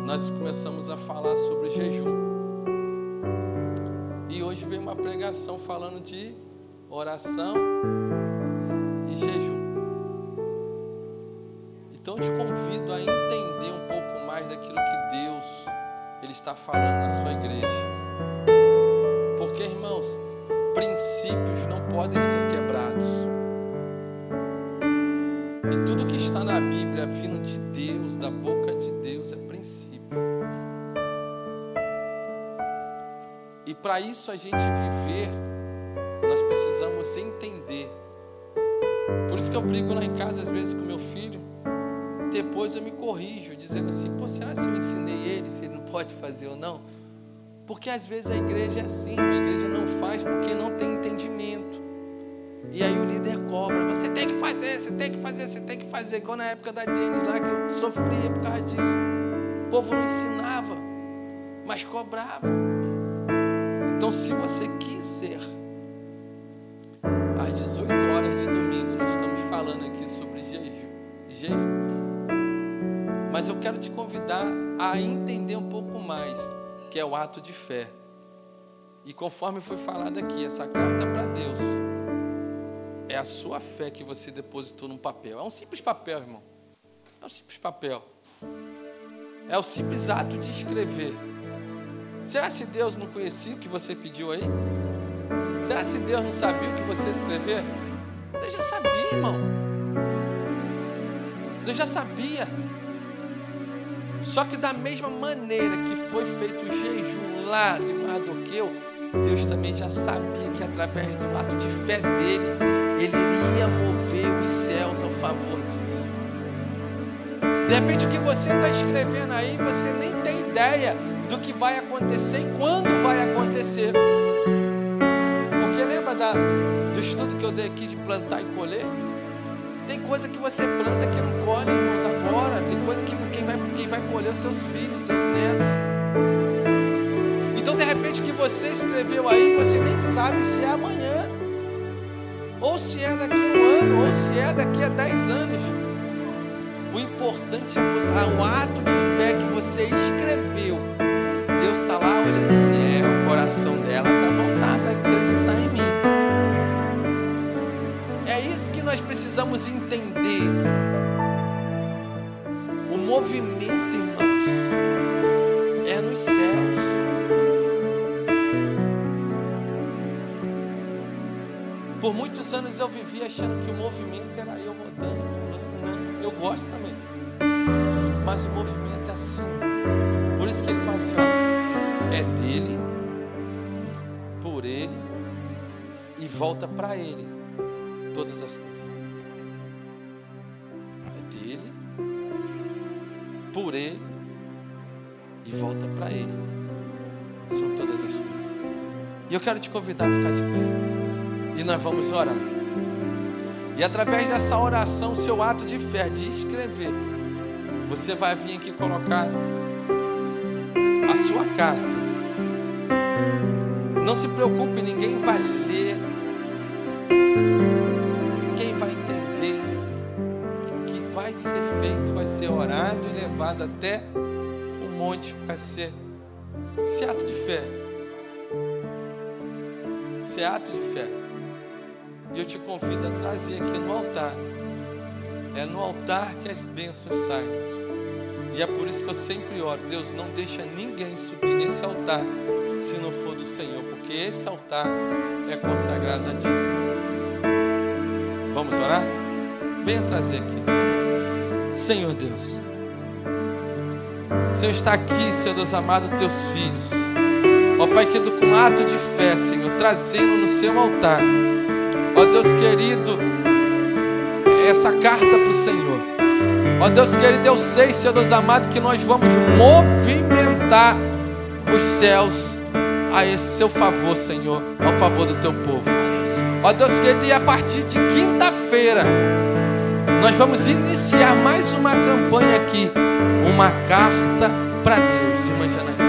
nós começamos a falar sobre jejum. E hoje veio uma pregação falando de oração e jejum. Então eu te convido a entender um pouco mais daquilo que Deus Ele está falando na sua igreja. Porque, irmãos, princípios não podem ser quebrados. E tudo que está na Bíblia, vindo de Deus, da boca de Deus, é princípio. E para isso a gente viver, nós precisamos entender. Por isso que eu brigo lá em casa às vezes com meu filho. Depois eu me corrijo, dizendo assim: pô, será que eu ensinei ele, se ele não pode fazer ou não? Porque às vezes a igreja é assim, a igreja não faz porque não tem entendimento. E aí o líder cobra: você tem que fazer, você tem que fazer, você tem que fazer. Igual na época da Jenny lá, que eu sofria por causa disso. O povo não ensinava, mas cobrava. Então, se você quiser, às 18 horas de domingo, nós estamos falando aqui sobre jejum. Mas eu quero te convidar a entender um pouco mais, que é o ato de fé. E conforme foi falado aqui, essa carta é para Deus. É a sua fé que você depositou num papel. É um simples papel, irmão. É um simples papel. É o simples ato de escrever. Será se Deus não conhecia o que você pediu aí? Será se Deus não sabia o que você escreveu? Deus já sabia, irmão. Deus já sabia. Só que da mesma maneira que foi feito o jejum lá de Mardoqueu, Deus também já sabia que através do ato de fé dele, ele iria mover os céus ao favor disso. De repente o que você está escrevendo aí, você nem tem ideia do que vai acontecer e quando vai acontecer. Porque lembra do estudo que eu dei aqui de plantar e colher? Tem coisa que você planta que não colhe, irmãos, agora. Tem coisa que quem vai colher os seus filhos, seus netos. Então, de repente, o que você escreveu aí, você nem sabe se é amanhã, ou se é daqui a 1 ano, ou se é daqui a 10 anos. O importante é o ato de fé que você escreveu. Deus está lá olhando assim: o coração dela está voltado a acreditar em mim. É isso que nós precisamos entender. O movimento, irmãos, é nos céus. Por muitos anos eu vivi achando que o movimento era eu rodando, pulando. Não, eu gosto também. Mas o movimento é assim. Por isso que ele fala assim, ó, é dele, por ele e volta para ele todas as coisas. É dele, por ele e volta para ele. São todas as coisas. E eu quero te convidar a ficar de pé. E nós vamos orar. E através dessa oração, seu ato de fé, de escrever, você vai vir aqui colocar a sua carta. Não se preocupe, ninguém vai ler. Quem vai entender que o que vai ser feito vai ser orado e levado até o monte, vai ser esse ato de fé. Esse ato de fé. E eu te convido a trazer aqui no altar. É no altar que as bênçãos saem. E é por isso que eu sempre oro. Deus, não deixa ninguém subir nesse altar se não for do Senhor, porque esse altar é consagrado a Ti. Vamos orar? Venha trazer aqui, Senhor. Senhor Deus, Senhor, está aqui, Senhor Deus amado, Teus filhos. Ó Pai querido, com ato de fé, Senhor, trazendo no Seu altar, ó Deus querido, essa carta para o Senhor. Ó Deus querido, eu sei, Senhor Deus amado, que nós vamos movimentar os céus a esse Seu favor, Senhor, ao favor do Teu povo. Ó Deus querido, e a partir de quinta-feira, nós vamos iniciar mais uma campanha aqui, uma carta para Deus, irmã Janaína.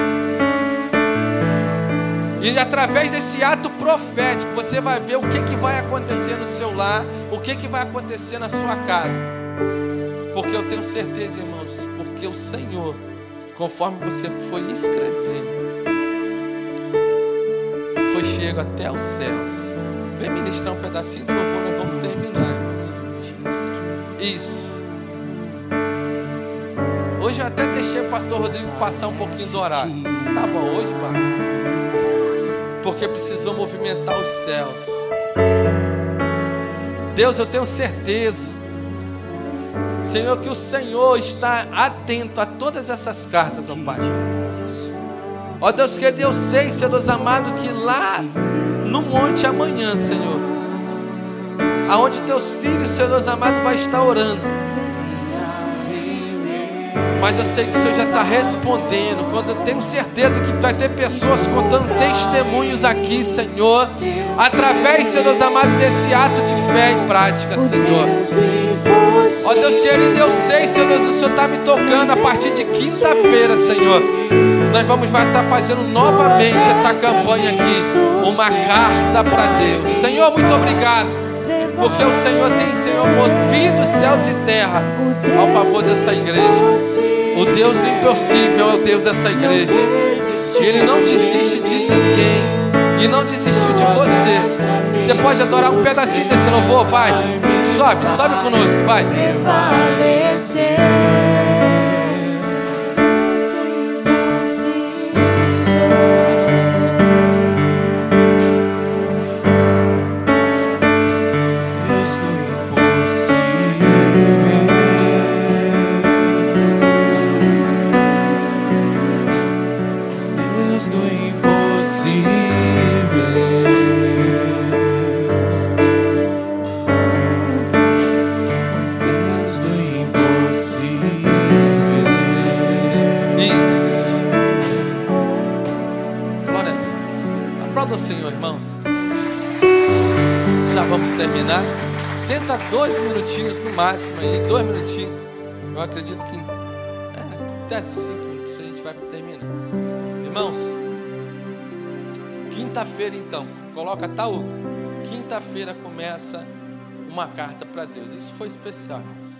E através desse ato profético, você vai ver o que vai acontecer no seu lar, o que vai acontecer na sua casa. Porque eu tenho certeza, irmãos, porque o Senhor, conforme você foi escrevendo, foi chego até os céus. Vem ministrar um pedacinho do louvor, nós vamos terminar, irmãos. Isso. Hoje eu até deixei o pastor Rodrigo passar um pouquinho do horário. Tá bom, hoje vai. Porque precisou movimentar os céus. Deus, eu tenho certeza, Senhor, que o Senhor está atento a todas essas cartas, ó Pai. Ó Deus querido, eu sei, Senhor Deus amado, que lá no monte amanhã, Senhor, aonde Teus filhos, Senhor Deus amado, vai estar orando. Mas eu sei que o Senhor já está respondendo. Quando eu tenho certeza que vai ter pessoas contando testemunhos aqui, Senhor, através, Senhor Deus amado, desse ato de fé e prática, Senhor. Ó Deus querido, eu sei, Senhor Deus, o Senhor está me tocando a partir de quinta-feira, Senhor. Nós vamos estar fazendo novamente essa campanha aqui, uma carta para Deus. Senhor, muito obrigado, porque o Senhor tem, Senhor, movido céus e terra ao favor dessa igreja. O Deus do impossível é o Deus dessa igreja. E Ele não desiste de ninguém. E não desistiu de você. Você pode adorar um pedacinho desse louvor? Vai. Sobe conosco, vai. Senhor, irmãos, já vamos terminar. Senta 2 minutinhos no máximo aí, 2 minutinhos. Eu acredito que até 5 minutos a gente vai terminar. Irmãos, quinta-feira então, coloca Taú. Quinta-feira começa uma carta para Deus. Isso foi especial, irmãos.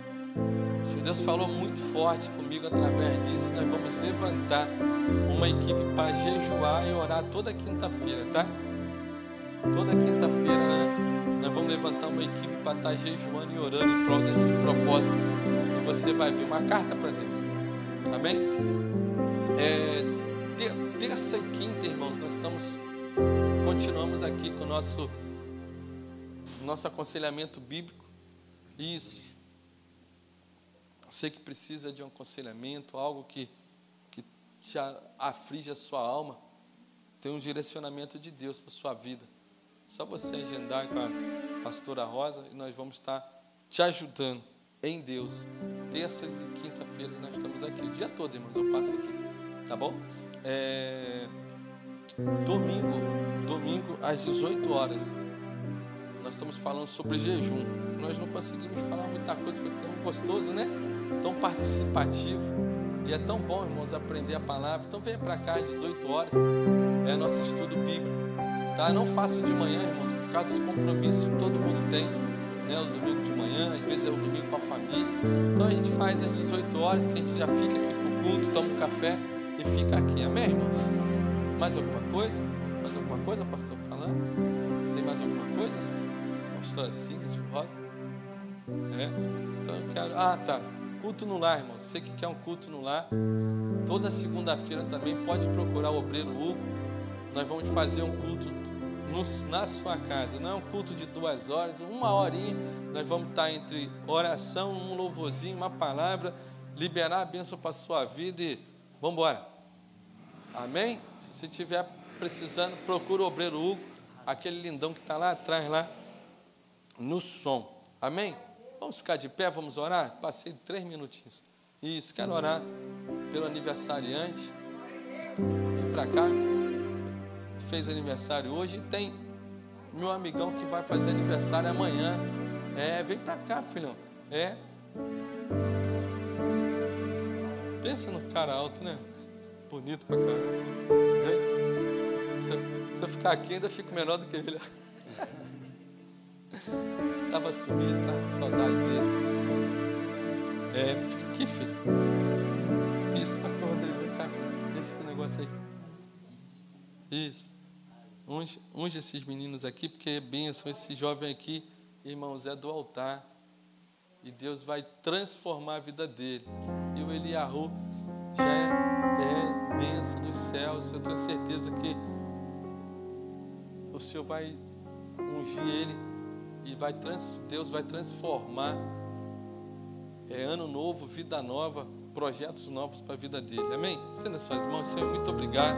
Deus falou muito forte comigo através disso. Nós vamos levantar uma equipe para jejuar e orar toda quinta-feira, tá? Toda quinta-feira, né? Nós vamos levantar uma equipe para estar jejuando e orando em prol desse propósito. E você vai ver uma carta para Deus. Amém? Terça e quinta, irmãos, nós continuamos aqui com o nosso nosso aconselhamento bíblico. Isso. Você que precisa de um aconselhamento, algo que te aflige a sua alma, tem um direcionamento de Deus para a sua vida. Só você agendar com a pastora Rosa e nós vamos estar te ajudando em Deus. Terças e quinta-feira nós estamos aqui. O dia todo, irmãos, eu passo aqui. Tá bom? Domingo às 18 horas. Nós estamos falando sobre jejum. Nós não conseguimos falar muita coisa, foi tão gostoso, né? Tão participativo. E é tão bom, irmãos, aprender a palavra. Então venha para cá às 18 horas. É nosso estudo bíblico. Tá? Não faço de manhã, irmãos, por causa dos compromissos que todo mundo tem, né? O domingo de manhã, às vezes é o domingo com a família. Então a gente faz às 18 horas, que a gente já fica aqui pro culto, toma um café e fica aqui. Amém, irmãos? Mais alguma coisa? Mais alguma coisa, pastor, falando? Tem mais alguma coisa? Pastora Cíntia Rosa? Então eu quero... tá. Culto no lar, irmãos. Você que quer um culto no lar, toda segunda-feira também pode procurar o obreiro Hugo. Nós vamos fazer um culto na sua casa. Não é um culto de 2 horas, 1 horinha. Nós vamos estar entre oração, um louvorzinho, uma palavra, liberar a bênção para a sua vida e vamos embora. Amém? Se você estiver precisando, procura o obreiro Hugo, aquele lindão que está lá atrás, lá no som. Amém? Vamos ficar de pé, vamos orar? Passei 3 minutinhos. Isso, quero orar pelo aniversariante. Vem para cá. Fez aniversário hoje e tem meu amigão que vai fazer aniversário amanhã. Vem para cá, filhão. Pensa no cara alto, né? Bonito pra caramba. Se eu ficar aqui, ainda fico menor do que ele. Estava sumido, estava com saudade dele. Fica aqui, filho. Isso, pastor Rodrigo, vem cá, filho. Deixa esse negócio aí. Isso. Unge esses meninos aqui, porque é bênção. Esse jovem aqui, irmãos, é do altar. E Deus vai transformar a vida dele. E o Eliahu já é bênção dos céus. Eu tenho certeza que o Senhor vai ungir ele e Deus vai transformar. Ano novo, vida nova, projetos novos para a vida dele. Amém? Estenda suas mãos. Senhor, muito obrigado.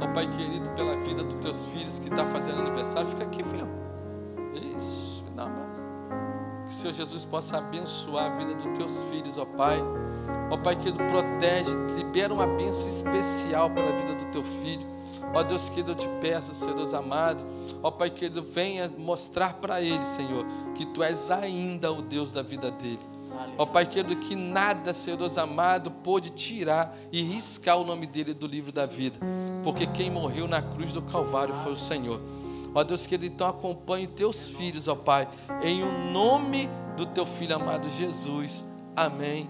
Ó Pai querido, pela vida dos teus filhos que está fazendo aniversário. Fica aqui, filhão. Isso, me dá um abraço. Que o Senhor Jesus possa abençoar a vida dos teus filhos, ó Pai. Ó Pai querido, protege, libera uma bênção especial para a vida do teu filho. Ó Deus querido, eu te peço, Senhor Deus amado. Ó Pai querido, venha mostrar para ele, Senhor, que Tu és ainda o Deus da vida dele. Ó Pai querido, que nada, Senhor Deus amado, pôde tirar e riscar o nome dele do livro da vida. Porque quem morreu na cruz do Calvário foi o Senhor. Ó Deus querido, então acompanhe teus filhos, ó Pai, em o nome do teu Filho amado Jesus. Amém.